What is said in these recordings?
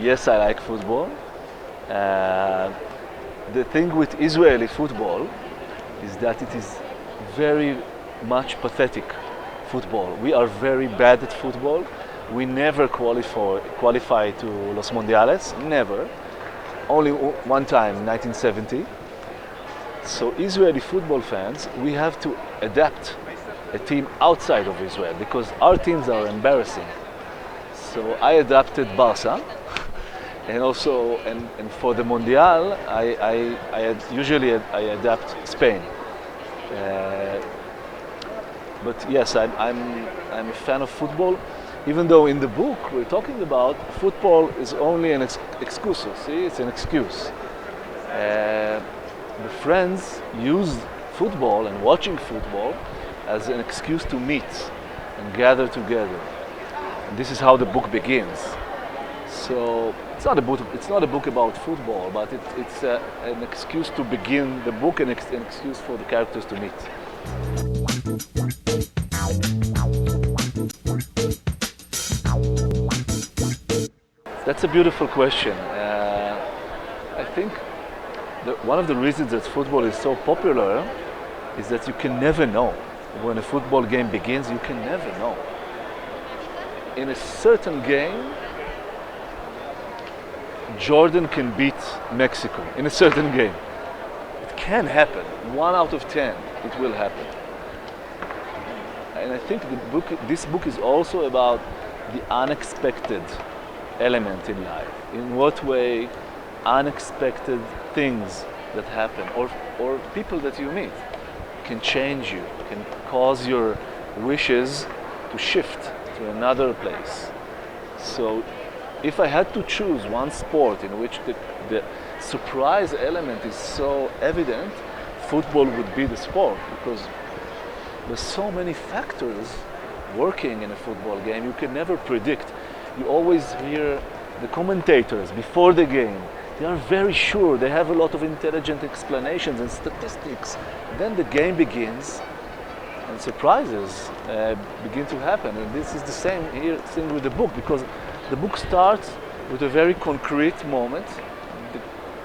Yes, I like football. Uh, the thing with Israeli football is that it is very much pathetic football. We are very bad at football. We never qualify to Los Mundiales, never. Only one time, 1970. So Israeli football fans, we have to adapt a team outside of Israel because our teams are embarrassing. So I adapted Barca, and also and for the Mondial, usually I adapt Spain. But yes, I'm a fan of football, even though in the book we're talking about football is only an excuse. See, it's an excuse. The friends use football and watching football as an excuse to meet and gather together. And this is how the book begins. So it's not a book about football, but it's an excuse to begin the book and an excuse for the characters to meet. That's a beautiful question. I think one of the reasons that football is so popular is that you can never know. When a football game begins, you can never know. In a certain game, Jordan can beat Mexico in a certain game. It can happen. 1 out of 10, it will happen. And I think this book is also about the unexpected element in life. In what way unexpected things that happen or people that you meet can change you, can cause your wishes to shift to another place. So if I had to choose one sport in which the surprise element is so evident, football would be the sport, because there's so many factors working in a football game you can never predict. You always hear the commentators before the game. They are very sure, they have a lot of intelligent explanations and statistics. Then the game begins and surprises begin to happen. And this is the same thing with the book, because the book starts with a very concrete moment.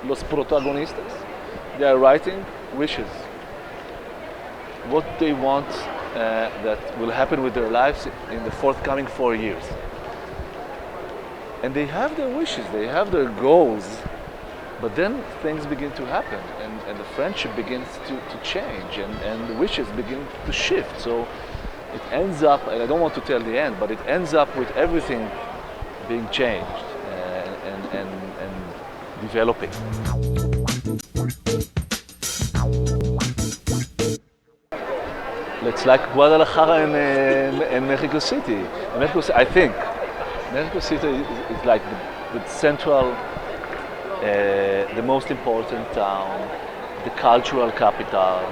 Los protagonistas, they are writing wishes. What they want that will happen with their lives in the forthcoming 4 years. And they have their wishes, they have their goals, but then things begin to happen, and the friendship begins to change, and the wishes begin to shift. So it ends up, and I don't want to tell the end, but it ends up with everything being changed and developing. It's like Guadalajara and Mexico City. I think Mexico City is like the central, the most important town, the cultural capital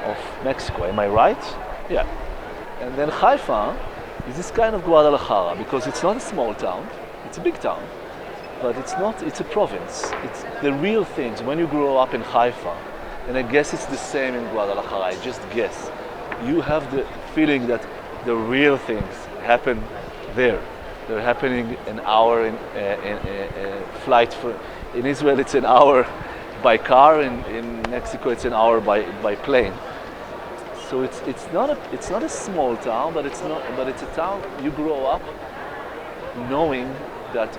of Mexico. Am I right? Yeah. And then Haifa is this kind of Guadalajara, because it's not a small town, it's a big town, but it's a province. It's the real things. When you grow up in Haifa, and I guess it's the same in Guadalajara, I just guess, you have the feeling that the real things happen there. They're happening an hour in flight. In Israel, it's an hour by car. In Mexico, it's an hour by plane. So it's not a small town, but it's a town you grow up knowing that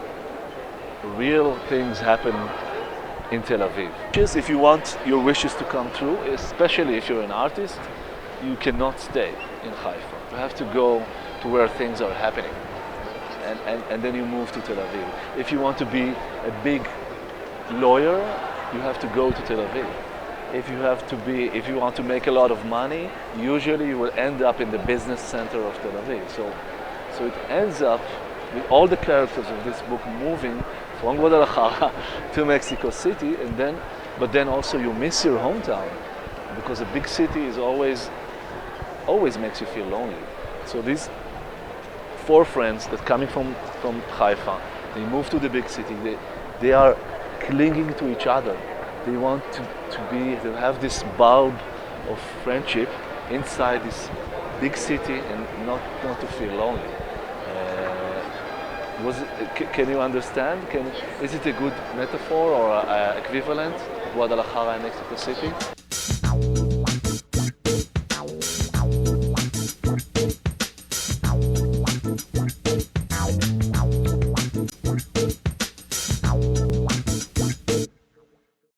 real things happen in Tel Aviv. Just if you want your wishes to come true, especially if you're an artist, you cannot stay in Haifa. You have to go to where things are happening. And then you move to Tel Aviv. If you want to be a big lawyer, you have to go to Tel Aviv. If you want to make a lot of money, usually you will end up in the business center of Tel Aviv. So it ends up with all the characters of this book moving from Guadalajara to Mexico City, but then also you miss your hometown, because a big city is always makes you feel lonely. So these 4 friends that coming from Haifa, they move to the big city. They are clinging to each other. They want to have this bulb of friendship inside this big city and not to feel lonely. Can you understand? Is it a good metaphor or equivalent? Guadalajara and Mexico City?